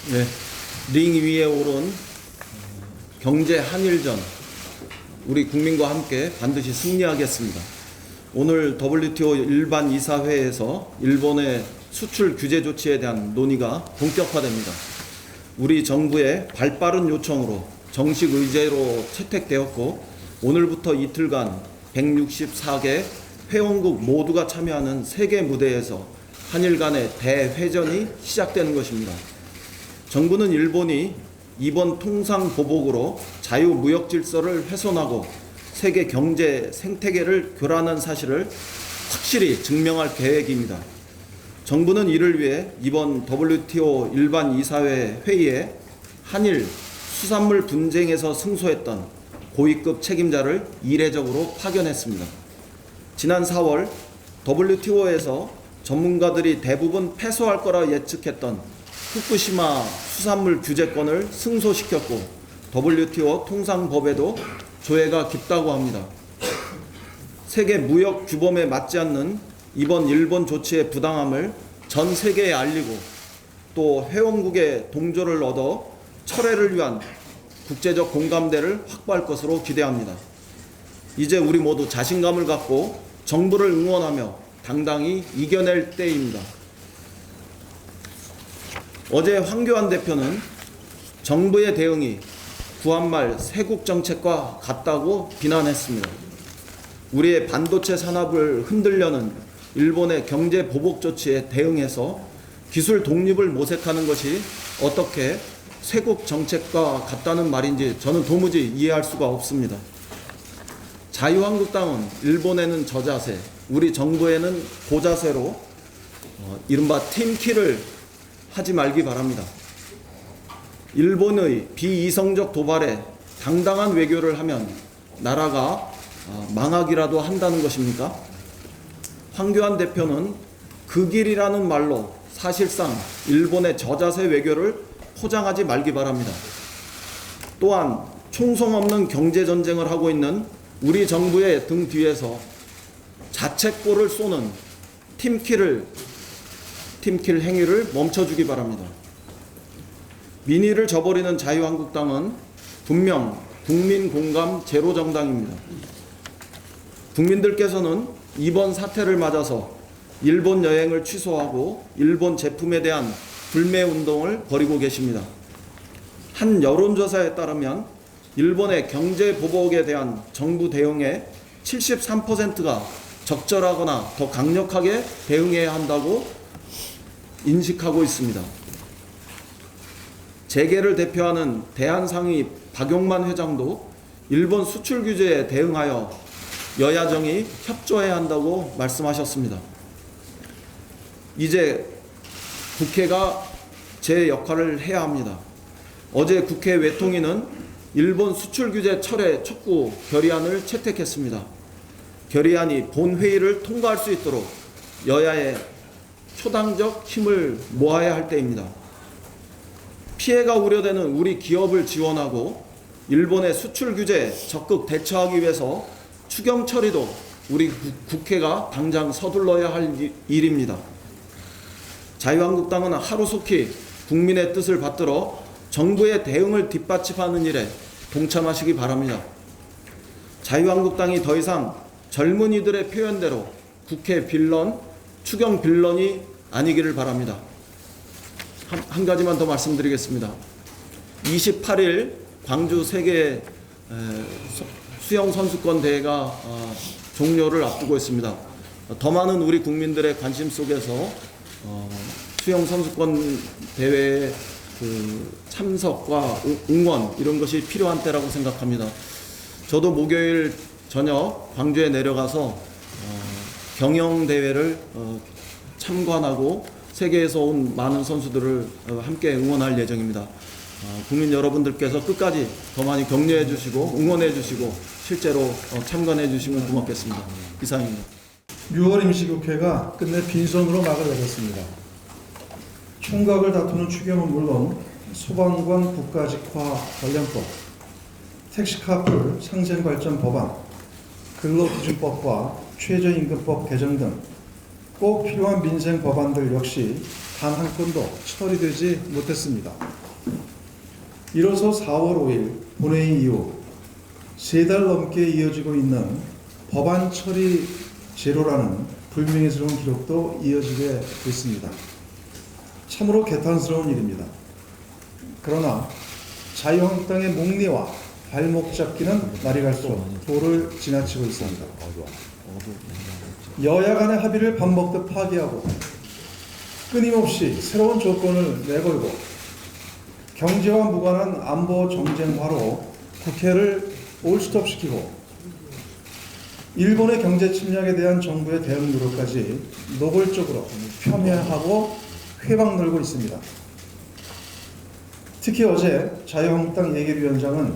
네, 링 위에 오른 경제 한일전, 우리 국민과 함께 반드시 승리하겠습니다. 오늘 WTO 일반 이사회에서 일본의 수출 규제 조치에 대한 논의가 본격화됩니다. 우리 정부의 발빠른 요청으로 정식 의제로 채택되었고, 오늘부터 이틀간 164개 회원국 모두가 참여하는 세계 무대에서 한일 간의 대회전이 시작되는 것입니다. 정부는 일본이 이번 통상 보복으로 자유무역 질서를 훼손하고 세계 경제 생태계를 교란한 사실을 확실히 증명할 계획입니다. 정부는 이를 위해 이번 WTO 일반 이사회 회의에 한일 수산물 분쟁에서 승소했던 고위급 책임자를 이례적으로 파견했습니다. 지난 4월 WTO에서 전문가들이 대부분 패소할 거라 예측했던 후쿠시마 수산물 규제권을 승소시켰고, WTO 통상법에도 조회가 깊다고 합니다. 세계 무역 규범에 맞지 않는 이번 일본 조치의 부당함을 전 세계에 알리고, 또 회원국의 동조를 얻어 철회를 위한 국제적 공감대를 확보할 것으로 기대합니다. 이제 우리 모두 자신감을 갖고 정부를 응원하며 당당히 이겨낼 때입니다. 어제 황교안 대표는 정부의 대응이 구한말 세국 정책과 같다고 비난했습니다. 우리의 반도체 산업을 흔들려는 일본의 경제 보복 조치에 대응해서 기술 독립을 모색하는 것이 어떻게 세국 정책과 같다는 말인지 저는 도무지 이해할 수가 없습니다. 자유한국당은 일본에는 저자세, 우리 정부에는 고자세로 이른바 팀킬을 하지 말기 바랍니다. 일본의 비이성적 도발에 당당한 외교를 하면 나라가 망하기라도 한다는 것입니까? 황교안 대표는 그 길이라는 말로 사실상 일본의 저자세 외교를 포장하지 말기 바랍니다. 또한 총성 없는 경제전쟁을 하고 있는 우리 정부의 등 뒤에서 자책골을 쏘는 팀킬 행위를 멈춰주기 바랍니다. 민의를 저버리는 자유한국당은 분명 국민 공감 제로 정당입니다. 국민들께서는 이번 사태를 맞아서 일본 여행을 취소하고 일본 제품에 대한 불매 운동을 벌이고 계십니다. 한 여론조사에 따르면 일본의 경제 보복에 대한 정부 대응의 73%가 적절하거나 더 강력하게 대응해야 한다고 인식하고 있습니다. 재계를 대표하는 대한상의 박용만 회장도 일본 수출 규제에 대응하여 여야정이 협조해야 한다고 말씀하셨습니다. 이제 국회가 제 역할을 해야 합니다. 어제 국회 외통위는 일본 수출 규제 철회 촉구 결의안을 채택했습니다. 결의안이 본회의를 통과할 수 있도록 여야의 초당적 힘을 모아야 할 때입니다. 피해가 우려되는 우리 기업을 지원하고 일본의 수출 규제에 적극 대처하기 위해서 추경 처리도 우리 국회가 당장 서둘러야 할 일입니다. 자유한국당은 하루속히 국민의 뜻을 받들어 정부의 대응을 뒷받침하는 일에 동참하시기 바랍니다. 자유한국당이 더 이상 젊은이들의 표현대로 국회 빌런, 추경 빌런이 아니기를 바랍니다. 한 가지만 더 말씀드리겠습니다. 28일 광주 세계 수영 선수권 대회가 종료를 앞두고 있습니다. 더 많은 우리 국민들의 관심 속에서 수영 선수권 대회의 참석과 응원, 이런 것이 필요한 때라고 생각합니다. 저도 목요일 저녁 광주에 내려가서 경영 대회를 참관하고 세계에서 온 많은 선수들을 함께 응원할 예정입니다. 국민 여러분들께서 끝까지 더 많이 격려해 주시고 응원해 주시고 실제로 참관해 주시면 고맙겠습니다. 이상입니다. 6월 임시국회가 끝내 빈손으로 막을 내렸습니다. 총각을 다투는 추경은 물론 소방관 국가직화 관련법, 택시카풀 상생발전 법안, 근로기준법과 최저임금법 개정 등 꼭 필요한 민생 법안들 역시 단 한 건도 처리되지 못했습니다. 이로써 4월 5일 본회의 이후 3달 넘게 이어지고 있는 법안 처리 제로라는 불명예스러운 기록도 이어지게 됐습니다. 참으로 개탄스러운 일입니다. 그러나 자유한국당의 목리와 발목 잡기는 날이 갈수록 도를 지나치고 있습니다. 여야 간의 합의를 밥 먹듯 파기하고 끊임없이 새로운 조건을 내걸고 경제와 무관한 안보 정쟁화로 국회를 올스톱시키고 일본의 경제 침략에 대한 정부의 대응 노력까지 노골적으로 폄훼하고 회방 놀고 있습니다. 특히 어제 자유한국당 예결위원장은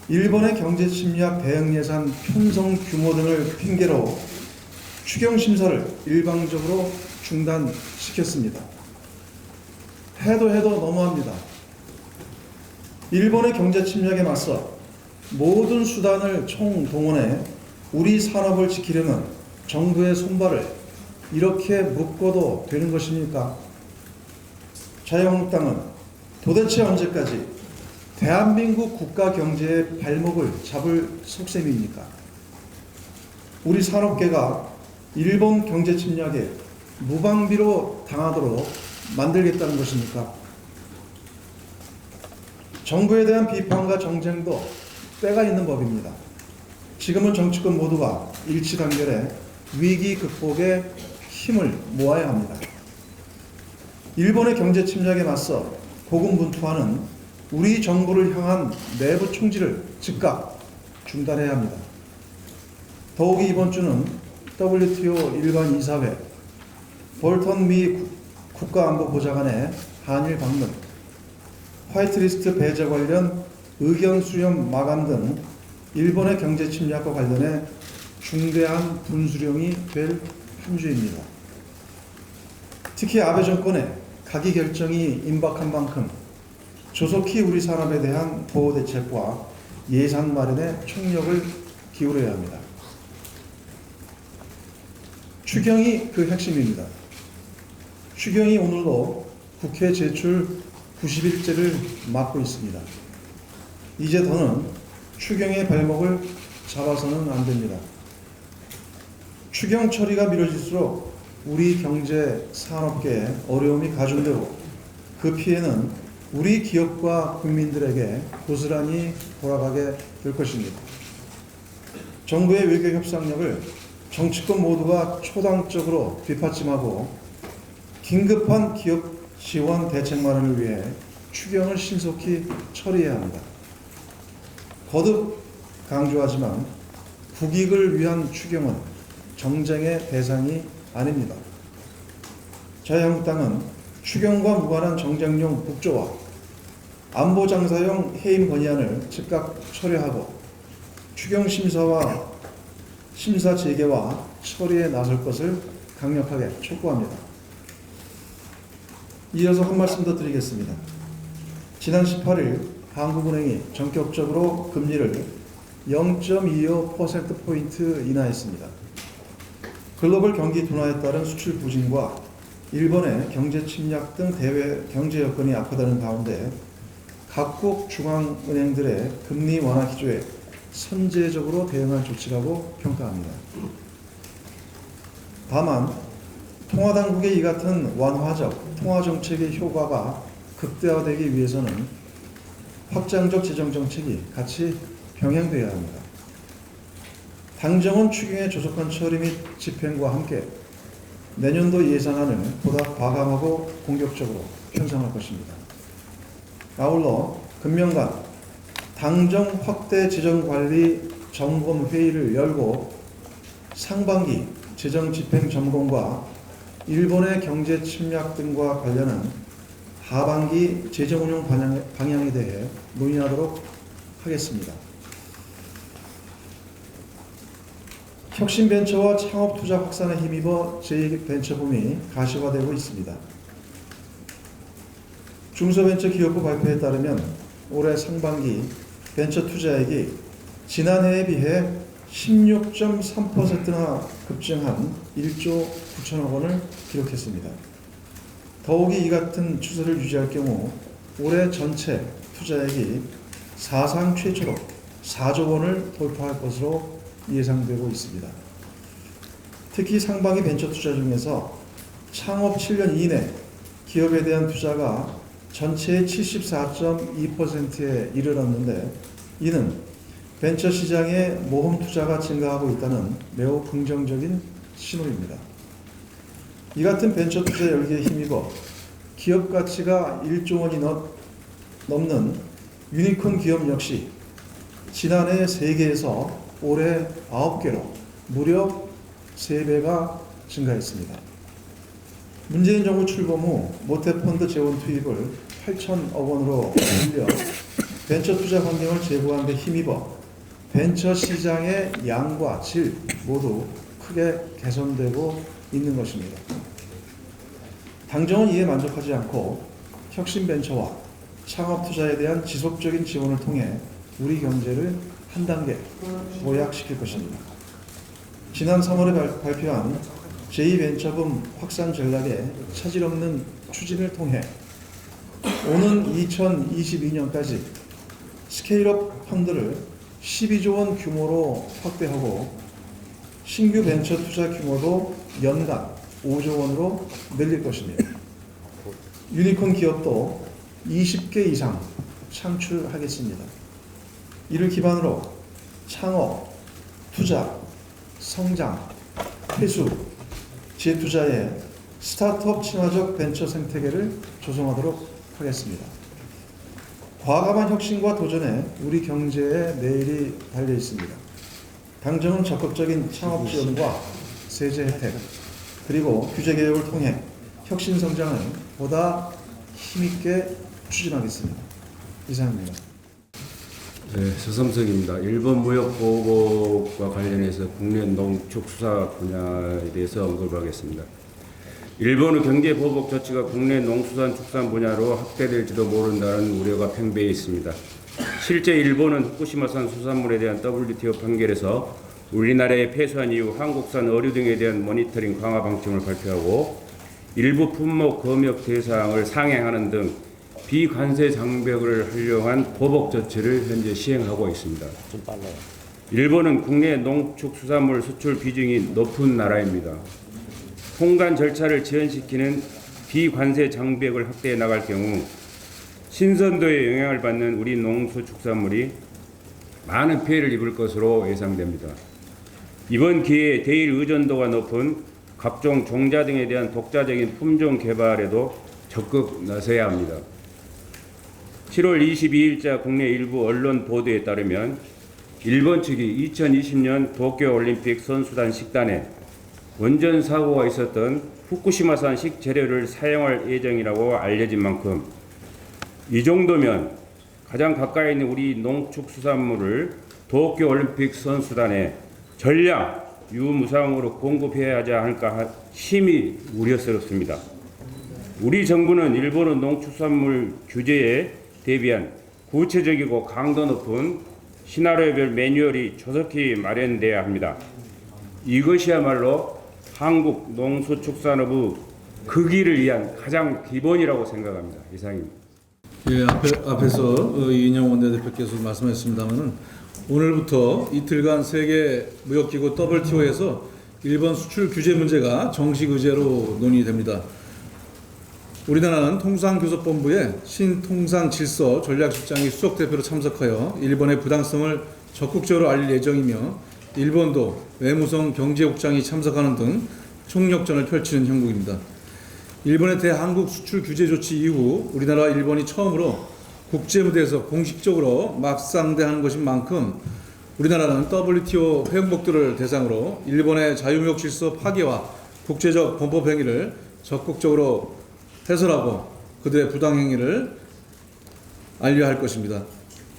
일본의 경제 침략 대응 예산 편성 규모 등을 핑계로 추경 심사를 일방적으로 중단시켰습니다. 해도 너무합니다. 일본의 경제 침략에 맞서 모든 수단을 총동원해 우리 산업을 지키려는 정부의 손발을 이렇게 묶어도 되는 것입니까? 자유한국당은 도대체 언제까지 대한민국 국가 경제의 발목을 잡을 속셈입니까? 우리 산업계가 일본 경제 침략에 무방비로 당하도록 만들겠다는 것입니까? 정부에 대한 비판과 정쟁도 때가 있는 법입니다. 지금은 정치권 모두가 일치단결해 위기 극복에 힘을 모아야 합니다. 일본의 경제 침략에 맞서 고군분투하는 우리 정부를 향한 내부 총질을 즉각 중단해야 합니다. 더욱이 이번 주는 WTO 일반 이사회, 볼턴 미 국가안보보좌관의 한일 방문, 화이트리스트 배제 관련 의견 수렴 마감 등 일본의 경제 침략과 관련해 중대한 분수령이 될 한 주입니다. 특히 아베 정권의 가기 결정이 임박한 만큼 조속히 우리 산업에 대한 보호 대책과 예산 마련에 총력을 기울여야 합니다. 추경이 그 핵심입니다. 추경이 오늘도 국회 제출 90일째를 맞고 있습니다. 이제 더는 추경의 발목을 잡아서는 안 됩니다. 추경 처리가 미뤄질수록 우리 경제 산업계에 어려움이 가중되고 그 피해는 우리 기업과 국민들에게 고스란히 돌아가게 될 것입니다. 정부의 외교 협상력을 정치권 모두가 초당적으로 뒷받침하고 긴급한 기업 지원 대책 마련을 위해 추경을 신속히 처리해야 합니다. 거듭 강조하지만 국익을 위한 추경은 정쟁의 대상이 아닙니다. 자유한국당은 추경과 무관한 정쟁용 국조와 안보장사용 해임 건의안을 즉각 철회하고 추경 심사 재개와 처리에 나설 것을 강력하게 촉구합니다. 이어서 한 말씀 더 드리겠습니다. 지난 18일 한국은행이 전격적으로 금리를 0.25%포인트 인하했습니다. 글로벌 경기 둔화에 따른 수출 부진과 일본의 경제 침략 등 대외 경제 여건이 악화되는 가운데 각국 중앙은행들의 금리 완화 기조에 선제적으로 대응할 조치라고 평가합니다. 다만 통화당국의 이 같은 완화적 통화정책의 효과가 극대화되기 위해서는 확장적 재정정책이 같이 병행되어야 합니다. 당정은 추경의 조속한 처리 및 집행과 함께 내년도 예산안을 보다 과감하고 공격적으로 편성할 것입니다. 아울러 금년간 당정 확대 재정관리 점검회의를 열고 상반기 재정집행 점검과 일본의 경제 침략 등과 관련한 하반기 재정운용 방향에 대해 논의하도록 하겠습니다. 혁신벤처와 창업투자 확산에 힘입어 제2벤처붐이 가시화되고 있습니다. 중소벤처기업부 발표에 따르면 올해 상반기 벤처 투자액이 지난해에 비해 16.3%나 급증한 1조 9천억 원을 기록했습니다. 더욱이 이 같은 추세를 유지할 경우 올해 전체 투자액이 사상 최초로 4조 원을 돌파할 것으로 예상되고 있습니다. 특히 상반기 벤처 투자 중에서 창업 7년 이내 기업에 대한 투자가 전체의 74.2%에 이르렀는데, 이는 벤처 시장의 모험 투자가 증가하고 있다는 매우 긍정적인 신호입니다. 이 같은 벤처 투자 열기에 힘입어 기업 가치가 1조 원이 넘는 유니콘 기업 역시 지난해 3개에서 올해 9개로 무려 3배가 증가했습니다. 문재인 정부 출범 후 모태펀드 재원 투입을 8천억 원으로 늘려 벤처 투자 환경을 제고하는 데 힘입어 벤처 시장의 양과 질 모두 크게 개선되고 있는 것입니다. 당정은 이에 만족하지 않고 혁신 벤처와 창업 투자에 대한 지속적인 지원을 통해 우리 경제를 한 단계 도약시킬 것입니다. 지난 3월에 발표한 제2벤처붐 확산 전략의 차질 없는 추진을 통해 오는 2022년까지 스케일업 펀드를 12조 원 규모로 확대하고 신규 벤처 투자 규모도 연간 5조 원으로 늘릴 것입니다. 유니콘 기업도 20개 이상 창출하겠습니다. 이를 기반으로 창업, 투자, 성장, 회수, 재투자의 스타트업 친화적 벤처 생태계를 조성하도록 하겠습니다. 과감한 혁신과 도전에 우리 경제의 내일이 달려 있습니다. 당정은 적극적인 창업 지원과 세제 혜택, 그리고 규제 개혁을 통해 혁신 성장을 보다 힘있게 추진하겠습니다. 이상입니다. 네, 서삼석입니다. 일본 무역 보호법과 관련해서 국내 농축수사 분야에 대해서 언급하겠습니다. 일본의 경제 보복 조치가 국내 농수산축산 분야로 확대될지도 모른다는 우려가 팽배해 있습니다. 실제 일본은 후쿠시마산 수산물에 대한 WTO 판결에서 우리나라에 폐수한 이후 한국산 어류 등에 대한 모니터링 강화 방침을 발표하고 일부 품목 검역 대상을 상향하는 등 비관세 장벽을 활용한 보복 조치를 현재 시행하고 있습니다. 일본은 국내 농축수산물 수출 비중이 높은 나라입니다. 통관 절차를 지연시키는 비관세 장벽을 확대해 나갈 경우 신선도에 영향을 받는 우리 농수축산물이 많은 피해를 입을 것으로 예상됩니다. 이번 기회에 대일 의존도가 높은 각종 종자 등에 대한 독자적인 품종 개발에도 적극 나서야 합니다. 7월 22일자 국내 일부 언론 보도에 따르면 일본 측이 2020년 도쿄올림픽 선수단 식단에 원전 사고가 있었던 후쿠시마산 식재료를 사용할 예정이라고 알려진 만큼 이 정도면 가장 가까이 있는 우리 농축수산물을 도쿄올림픽 선수단에 전량 유무상으로 공급해야 하지 않을까 심히 우려스럽습니다. 우리 정부는 일본의 농축산물 규제에 대비한 구체적이고 강도 높은 시나리오별 매뉴얼이 조속히 마련돼야 합니다. 이것이야말로 한국 농수축산업의 극일을 위한 가장 기본이라고 생각합니다. 이상입니다. 예, 앞에서 이인영 원내대표께서 말씀하셨습니다마는 오늘부터 이틀간 세계 무역기구 WTO에서 일본 수출 규제 문제가 정식 의제로 논의됩니다. 우리나라는 통상교섭본부의 신통상질서 전략실장이 수석대표로 참석하여 일본의 부당성을 적극적으로 알릴 예정이며 일본도 외무성 경제국장이 참석하는 등 총력전을 펼치는 형국입니다. 일본의 대한국 수출 규제 조치 이후 우리나라와 일본이 처음으로 국제무대에서 공식적으로 맞상대하는 것인 만큼 우리나라는 WTO 회원국들을 대상으로 일본의 자유무역 질서 파괴와 국제적 범법 행위를 적극적으로 해설하고 그들의 부당행위를 알려야 할 것입니다.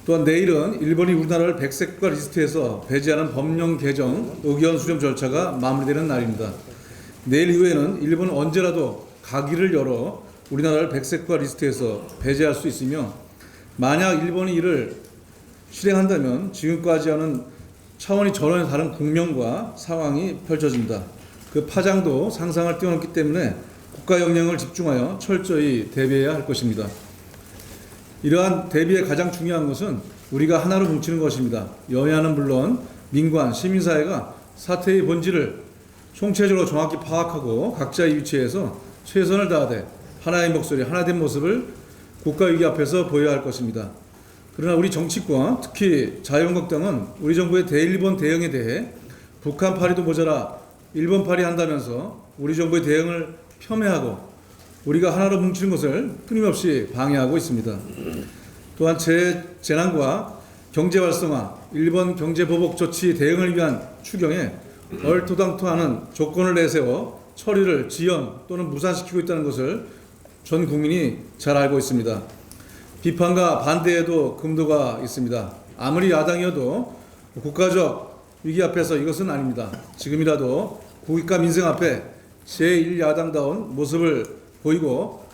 또한 내일은 일본이 우리나라를 백색과 리스트에서 배제하는 법령 개정 의견 수렴 절차가 마무리되는 날입니다. 내일 이후에는 일본은 언제라도 가기를 열어 우리나라를 백색과 리스트에서 배제할 수 있으며 만약 일본이 이를 실행한다면 지금까지와는 차원이 전혀 다른 국면과 상황이 펼쳐집니다. 그 파장도 상상을 뛰어넘기 때문에 국가 역량을 집중하여 철저히 대비해야 할 것입니다. 이러한 대비에 가장 중요한 것은 우리가 하나로 뭉치는 것입니다. 여야는 물론 민관, 시민사회가 사태의 본질을 총체적으로 정확히 파악하고 각자의 위치에서 최선을 다하되 하나의 목소리, 하나된 모습을 국가위기 앞에서 보여야 할 것입니다. 그러나 우리 정치권, 특히 자유한국당은 우리 정부의 대일본 대응에 대해 북한파리도 모자라 일본파리 한다면서 우리 정부의 대응을 폄훼하고 우리가 하나로 뭉치는 것을 끊임없이 방해하고 있습니다. 또한 재난과 경제 활성화, 일본 경제 보복 조치 대응을 위한 추경에 얼토당토하는 조건을 내세워 처리를 지연 또는 무산시키고 있다는 것을 전 국민이 잘 알고 있습니다. 비판과 반대에도 금도가 있습니다. 아무리 야당이어도 국가적 위기 앞에서 이것은 아닙니다. 지금이라도 국익과 민생 앞에 제1야당다운 모습을 보이고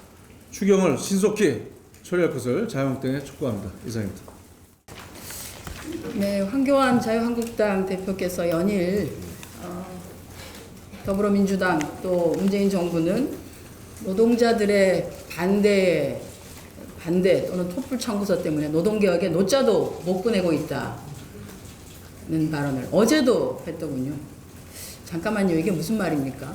추경을 신속히 처리할 것을 자유한국당에 촉구합니다. 이상입니다. 네, 황교안 자유한국당 대표께서 연일 더불어민주당 또 문재인 정부는 노동자들의 반대 또는 촛불 청구서 때문에 노동개혁에 노자도 못 보내고 있다는 발언을 어제도 했더군요. 잠깐만요. 이게 무슨 말입니까?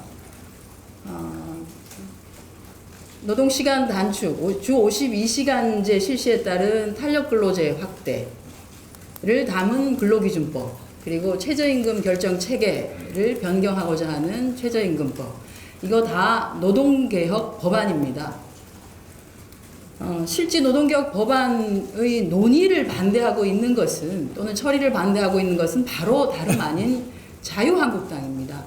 노동시간 단축, 주 52시간제 실시에 따른 탄력근로제 확대를 담은 근로기준법, 그리고 최저임금 결정 체계를 변경하고자 하는 최저임금법, 이거 다 노동개혁 법안입니다. 실제 노동개혁 법안의 논의를 반대하고 있는 것은 또는 처리를 반대하고 있는 것은 바로 다름 아닌 자유한국당입니다.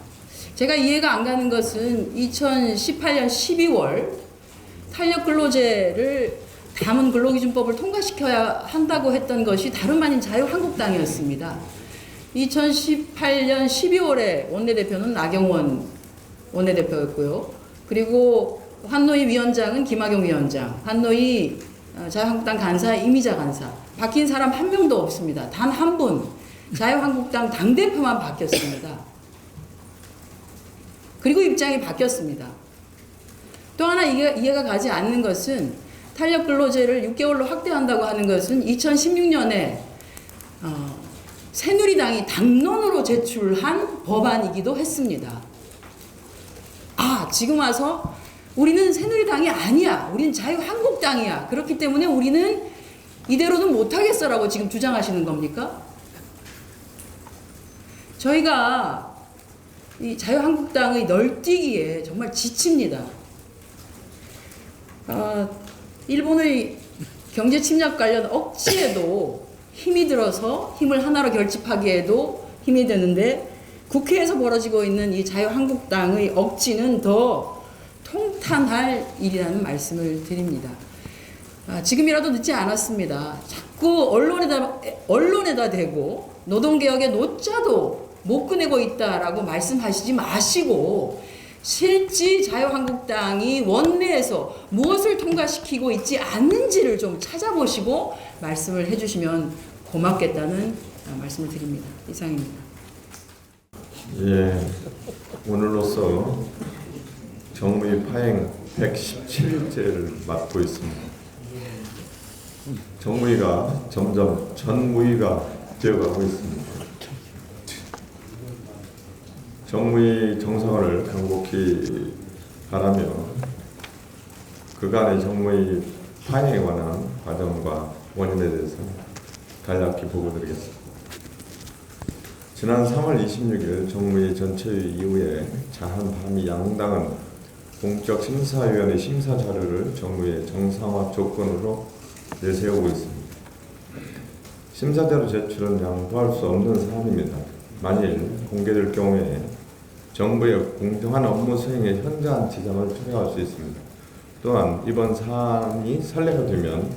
제가 이해가 안 가는 것은 2018년 12월 탄력근로제를 담은 근로기준법을 통과시켜야 한다고 했던 것이 다름 아닌 자유한국당이었습니다. 2018년 12월에 원내대표는 나경원 원내대표였고요. 그리고 환노위 위원장은 김학용 위원장, 환노위 자유한국당 간사 이미자 간사, 바뀐 사람 한 명도 없습니다. 단 한 분, 자유한국당 당대표만 바뀌었습니다. 그리고 입장이 바뀌었습니다. 또 하나 이해가 가지 않는 것은 탄력근로제를 6개월로 확대한다고 하는 것은 2016년에 새누리당이 당론으로 제출한 법안이기도 했습니다. 지금 와서 우리는 새누리당이 아니야. 우린 자유한국당이야. 그렇기 때문에 우리는 이대로는 못하겠어라고 지금 주장하시는 겁니까? 저희가 이 자유한국당의 널뛰기에 정말 지칩니다. 일본의 경제 침략 관련 억지에도 힘이 들어서 힘을 하나로 결집하기에도 힘이 드는데 국회에서 벌어지고 있는 이 자유한국당의 억지는 더 통탄할 일이라는 말씀을 드립니다. 지금이라도 늦지 않았습니다. 자꾸 언론에다 대고 노동개혁의 노자도 못 꺼내고 있다라고 말씀하시지 마시고 실제 자유한국당이 원내에서 무엇을 통과시키고 있지 않는지를 좀 찾아보시고 말씀을 해주시면 고맙겠다는 말씀을 드립니다. 이상입니다. 예, 오늘로써 정무위 파행 117일째를 맡고 있습니다. 정무위가 점점 전무위가 되어가고 있습니다. 정무위 정상화를 간곡히 바라며 그간의 정무위 파행에 관한 과정과 원인에 대해서 간략히 보고드리겠습니다. 지난 3월 26일 정무위 전체회의 이후에 자한 밤이 양당은 공적 심사위원회 심사 자료를 정무위의 정상화 조건으로 내세우고 있습니다. 심사자료 제출은 양보할 수 없는 사안입니다. 만일 공개될 경우에 정부의 공정한 업무 수행에 현저한 지장을 초래할 수 있습니다. 또한 이번 사안이 선례가 되면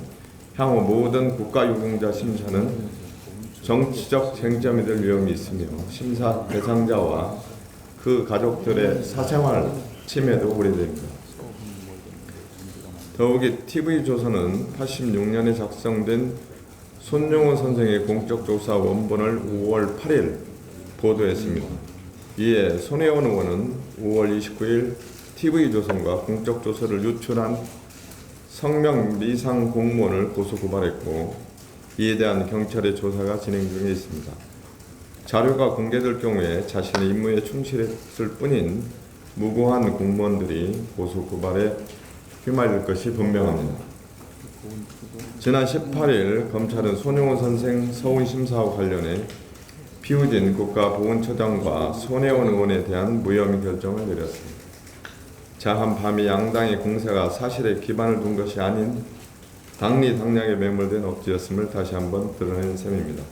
향후 모든 국가유공자 심사는 정치적 쟁점이 될 위험이 있으며 심사 대상자와 그 가족들의 사생활 침해도 우려됩니다. 더욱이 TV조선은 86년에 작성된 손용호 선생의 공적조사 원본을 5월 8일 보도했습니다. 이에 손혜원 의원은 5월 29일 TV조선과 공적조서를 유출한 성명 미상 공무원을 고소 고발했고 이에 대한 경찰의 조사가 진행 중에 있습니다. 자료가 공개될 경우에 자신의 임무에 충실했을 뿐인 무고한 공무원들이 고소 고발에 휘말릴 것이 분명합니다. 지난 18일 검찰은 손영호 선생 서울심사와 관련해 피의진 국가보훈처장과 손혜원 의원에 대한 무혐의 결정을 내렸습니다. 자한 밤이 양당의 공세가 사실에 기반을 둔 것이 아닌 당리 당략에 매몰된 억지였음을 다시 한번 드러낸 셈입니다.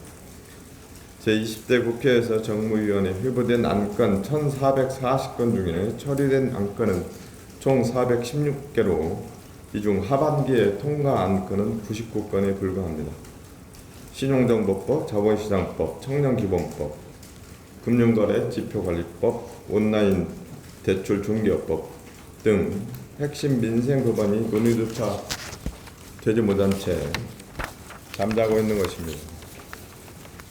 제20대 국회에서 정무위원회 회부된 안건 1440건 중에 처리된 안건은 총 416개로 이 중 하반기에 통과 안건은 99건에 불과합니다. 신용정보법, 자본시장법, 청년기본법, 금융거래 지표관리법, 온라인 대출중개법 등 핵심 민생 법안이 논의조차 되지 못한 채 잠자고 있는 것입니다.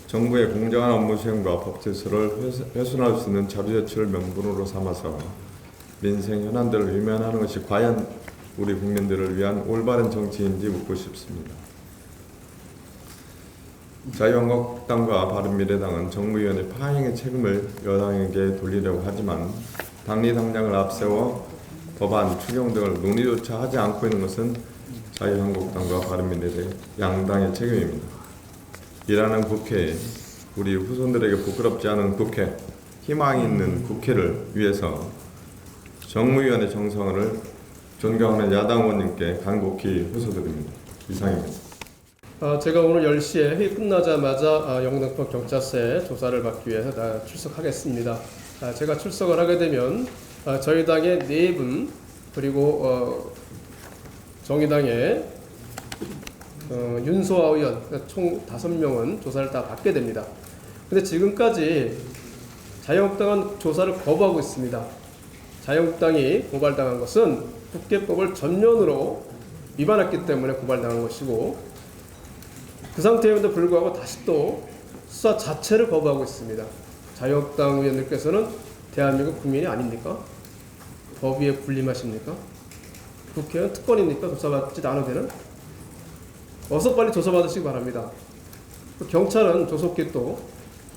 정부의 공정한 업무 수행과 법 질서를 훼손할 수 있는 자료 제출을 명분으로 삼아서 민생 현안들을 외면하는 것이 과연 우리 국민들을 위한 올바른 정치인지 묻고 싶습니다. 자유한국당과 바른미래당은 정무위원회 파행의 책임을 여당에게 돌리려고 하지만 당리 당략을 앞세워 법안 추경 등을 논의조차 하지 않고 있는 것은 자유한국당과 바른미래당 양당의 책임입니다. 일하는 국회, 우리 후손들에게 부끄럽지 않은 국회, 희망이 있는 국회를 위해서 정무위원회 정성을 존경하는 야당 의원님께 간곡히 호소드립니다. 이상입니다. 제가 오늘 10시에 회의 끝나자마자 영등포 경찰서에 조사를 받기 위해서 출석하겠습니다. 제가 출석을 하게 되면 저희 당의 4분 그리고 정의당의 윤소아 의원 총 5명은 조사를 다 받게 됩니다. 근데 지금까지 자유한국당은 조사를 거부하고 있습니다. 자유한국당이 고발당한 것은 국회법을 전면으로 위반했기 때문에 고발당한 것이고 그 상태임에도 불구하고 다시 또 수사 자체를 거부하고 있습니다. 자유한국당 의원들께서는 대한민국 국민이 아닙니까? 법 위에 군림하십니까? 국회는 특권입니까? 조사받지도 않아도 되는? 어서 빨리 조사받으시기 바랍니다. 경찰은 조속히 또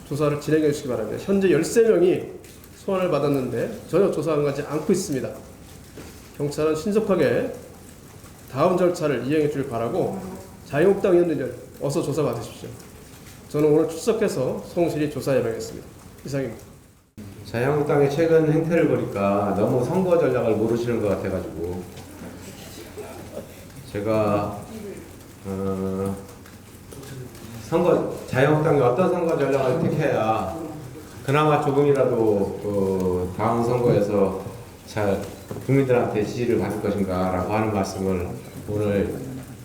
조사를 진행해 주시기 바랍니다. 현재 13명이 소환을 받았는데 전혀 조사하지 않고 있습니다. 경찰은 신속하게 다음 절차를 이행해 주길 바라고 자유한국당 의원들 어서 조사 받으십시오. 저는 오늘 출석해서 성실히 조사해 봐야겠습니다. 이상입니다. 자유한국당의 최근 행태를 보니까 너무 선거 전략을 모르시는 것 같아가지고 제가 자유한국당이 어떤 선거 전략을 택해야 그나마 조금이라도 다음 선거에서 잘 국민들한테 지지를 받을 것인가 라고 하는 말씀을 오늘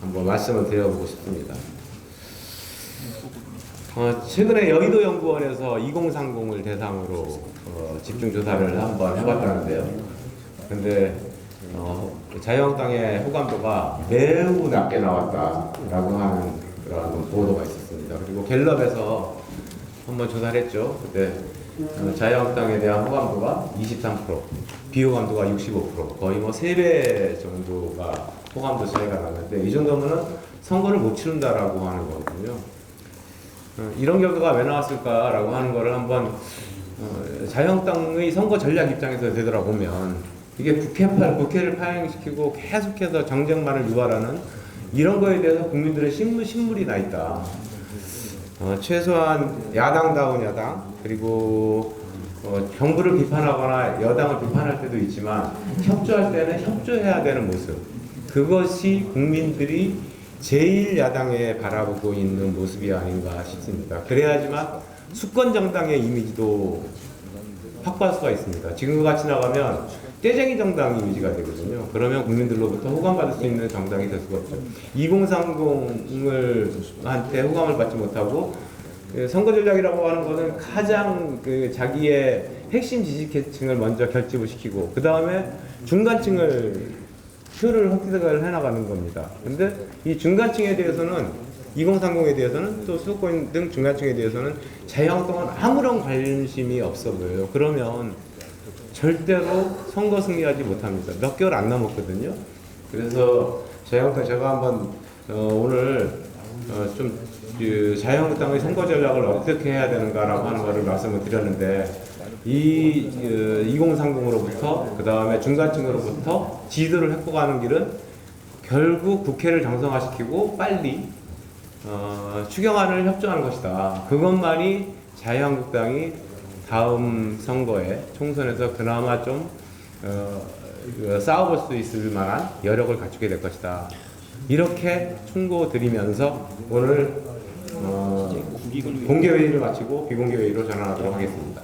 한번 말씀을 드려보고 싶습니다. 최근에 여의도연구원에서 2030을 대상으로 집중조사를 한번 해봤다는데요. 근데 자유한국당의 호감도가 매우 낮게 나왔다라고 하는 그런 보도가 있었습니다. 그리고 갤럽에서 한번 조사를 했죠. 그때 자유한국당에 대한 호감도가 23%, 비호감도가 65%, 거의 뭐 3배 정도가 호감도 차이가 났는데 이 정도면은 선거를 못 치른다라고 하는 거거든요. 이런 결과가 왜 나왔을까라고 하는 거를 한번 자유한국당의 선거 전략 입장에서 되돌아보면 이게 국회를 파행시키고 계속해서 정쟁만을 유발하는 이런 거에 대해서 국민들의 신물이 나 있다. 최소한 야당다운 야당 그리고 정부를 비판하거나 여당을 비판할 때도 있지만 협조할 때는 협조해야 되는 모습, 그것이 국민들이 제일 야당에 바라보고 있는 모습이 아닌가 싶습니다. 그래야지만 수권 정당의 이미지도 확보할 수가 있습니다. 지금과 같이 나가면 떼쟁이 정당 이미지가 되거든요. 그러면 국민들로부터 호감받을 수 있는 정당이 될 수가 없죠. 2030한테 호감을 받지 못하고 선거 전략이라고 하는 것은 가장 자기의 핵심 지지계층을 먼저 결집을 시키고 그 다음에 중간층을 표를 획득을 해나가는 겁니다. 근데 이 중간층에 대해서는 2030에 대해서는 또 수도권 등 중간층에 대해서는 자유한국당은 아무런 관심이 없어 보여요. 그러면 절대로 선거 승리하지 못합니다. 몇 개월 안 남았거든요. 그래서 자유한국당 제가 한번 오늘 그 자유한국당의 선거 전략을 어떻게 해야 되는가라고 하는 것을 말씀을 드렸는데 이 2030으로부터 그 다음에 중간층으로부터 지지도를 획고가는 길은 결국 국회를 정상화시키고 빨리 추경안을 협조하는 것이다. 그것만이 자유한국당이 다음 선거에 총선에서 그나마 좀 싸워볼 수 있을 만한 여력을 갖추게 될 것이다. 이렇게 충고드리면서 오늘 공개회의를 마치고 비공개회의로 전환하도록 하겠습니다.